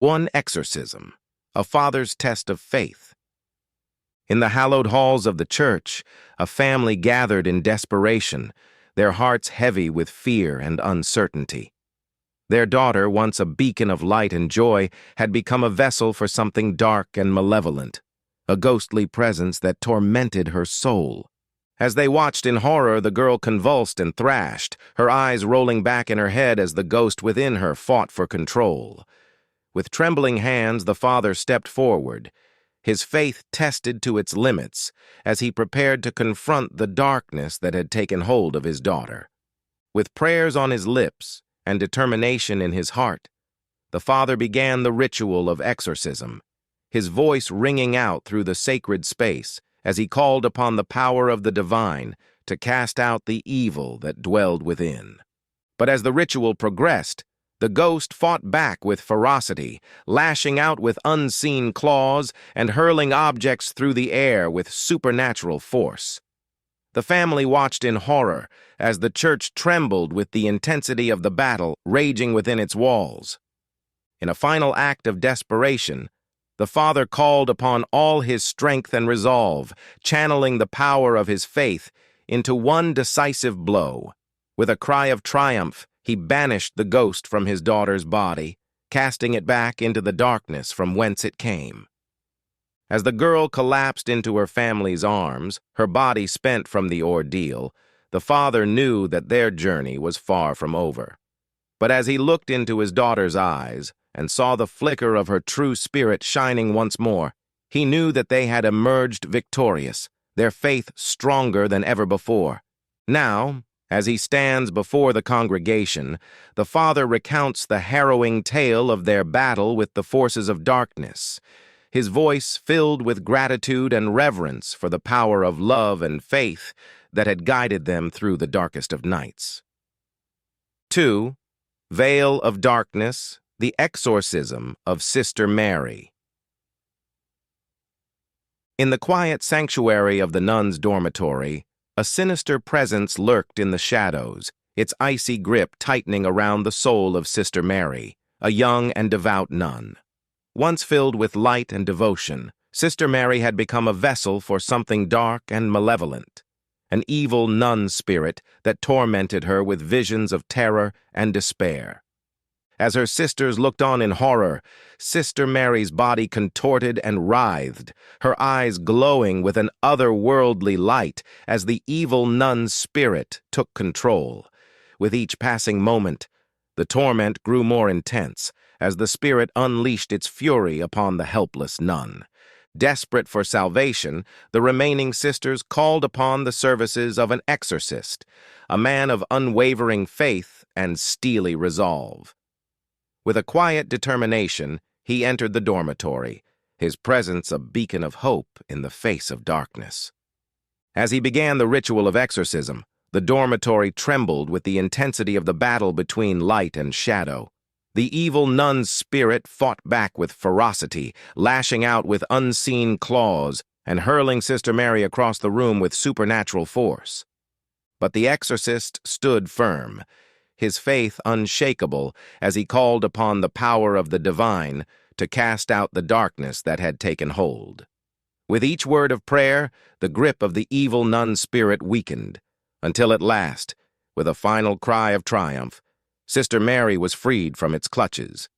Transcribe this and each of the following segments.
One exorcism, a father's test of faith. In the hallowed halls of the church, a family gathered in desperation, their hearts heavy with fear and uncertainty. Their daughter, once a beacon of light and joy, had become a vessel for something dark and malevolent, a ghostly presence that tormented her soul. As they watched in horror, the girl convulsed and thrashed, her eyes rolling back in her head as the ghost within her fought for control. With trembling hands, the father stepped forward, his faith tested to its limits as he prepared to confront the darkness that had taken hold of his daughter. With prayers on his lips and determination in his heart, the father began the ritual of exorcism, his voice ringing out through the sacred space as he called upon the power of the divine to cast out the evil that dwelled within. But as the ritual progressed, the ghost fought back with ferocity, lashing out with unseen claws and hurling objects through the air with supernatural force. The family watched in horror as the church trembled with the intensity of the battle raging within its walls. In a final act of desperation, the father called upon all his strength and resolve, channeling the power of his faith into one decisive blow. With a cry of triumph, he banished the ghost from his daughter's body, casting it back into the darkness from whence it came. As the girl collapsed into her family's arms, her body spent from the ordeal, the father knew that their journey was far from over. But as he looked into his daughter's eyes and saw the flicker of her true spirit shining once more, he knew that they had emerged victorious, their faith stronger than ever before. Now, as he stands before the congregation, the father recounts the harrowing tale of their battle with the forces of darkness, his voice filled with gratitude and reverence for the power of love and faith that had guided them through the darkest of nights. 2. Veil of Darkness, the Exorcism of Sister Mary. In the quiet sanctuary of the nuns' dormitory, a sinister presence lurked in the shadows, its icy grip tightening around the soul of Sister Mary, a young and devout nun. Once filled with light and devotion, Sister Mary had become a vessel for something dark and malevolent, an evil nun spirit that tormented her with visions of terror and despair. As her sisters looked on in horror, Sister Mary's body contorted and writhed, her eyes glowing with an otherworldly light as the evil nun's spirit took control. With each passing moment, the torment grew more intense as the spirit unleashed its fury upon the helpless nun. Desperate for salvation, the remaining sisters called upon the services of an exorcist, a man of unwavering faith and steely resolve. With a quiet determination, he entered the dormitory, his presence a beacon of hope in the face of darkness. As he began the ritual of exorcism, the dormitory trembled with the intensity of the battle between light and shadow. The evil nun's spirit fought back with ferocity, lashing out with unseen claws and hurling Sister Mary across the room with supernatural force. But the exorcist stood firm, his faith unshakable as he called upon the power of the divine to cast out the darkness that had taken hold. With each word of prayer, the grip of the evil nun spirit weakened, until at last, with a final cry of triumph, Sister Mary was freed from its clutches.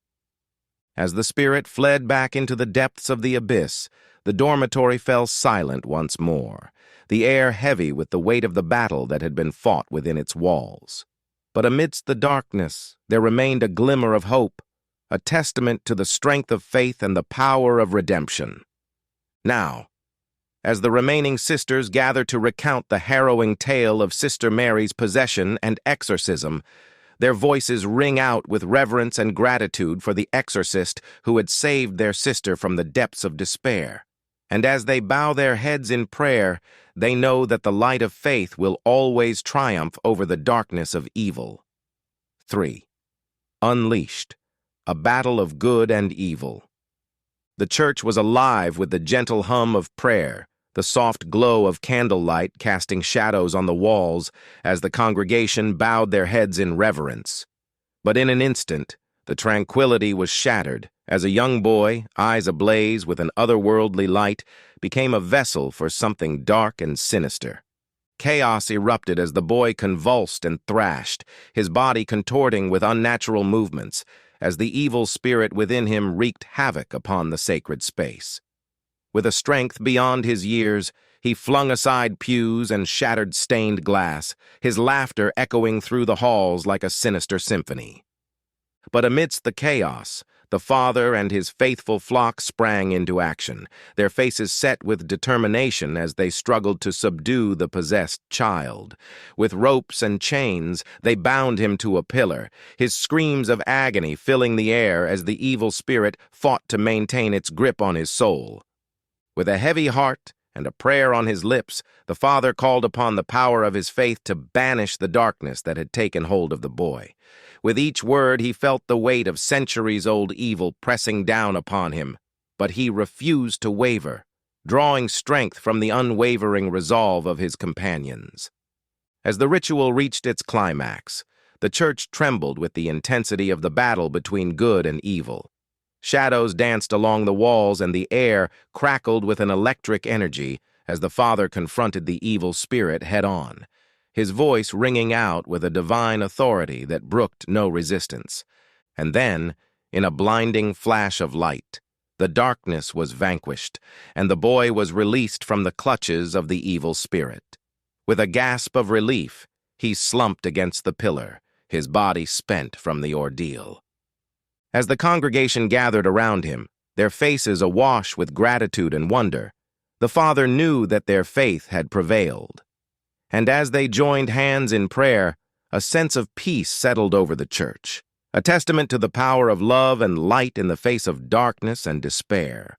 As the spirit fled back into the depths of the abyss, the dormitory fell silent once more, the air heavy with the weight of the battle that had been fought within its walls. But amidst the darkness, there remained a glimmer of hope, a testament to the strength of faith and the power of redemption. Now, as the remaining sisters gather to recount the harrowing tale of Sister Mary's possession and exorcism, their voices ring out with reverence and gratitude for the exorcist who had saved their sister from the depths of despair. And as they bow their heads in prayer, they know that the light of faith will always triumph over the darkness of evil. 3. Unleashed, a battle of good and evil. The church was alive with the gentle hum of prayer, the soft glow of candlelight casting shadows on the walls as the congregation bowed their heads in reverence. But in an instant, the tranquility was shattered As a young boy, eyes ablaze with an otherworldly light, became a vessel for something dark and sinister. Chaos erupted as the boy convulsed and thrashed, his body contorting with unnatural movements, as the evil spirit within him wreaked havoc upon the sacred space. With a strength beyond his years, he flung aside pews and shattered stained glass, his laughter echoing through the halls like a sinister symphony. But amidst the chaos, the father and his faithful flock sprang into action, their faces set with determination as they struggled to subdue the possessed child. With ropes and chains, they bound him to a pillar, his screams of agony filling the air as the evil spirit fought to maintain its grip on his soul. With a heavy heart and a prayer on his lips, the father called upon the power of his faith to banish the darkness that had taken hold of the boy. With each word, he felt the weight of centuries-old evil pressing down upon him, but he refused to waver, drawing strength from the unwavering resolve of his companions. As the ritual reached its climax, the church trembled with the intensity of the battle between good and evil. Shadows danced along the walls and the air crackled with an electric energy as the father confronted the evil spirit head-on, his voice ringing out with a divine authority that brooked no resistance. And then, in a blinding flash of light, the darkness was vanquished, and the boy was released from the clutches of the evil spirit. With a gasp of relief, he slumped against the pillar, his body spent from the ordeal. As the congregation gathered around him, their faces awash with gratitude and wonder, the father knew that their faith had prevailed. And as they joined hands in prayer, a sense of peace settled over the church, a testament to the power of love and light in the face of darkness and despair.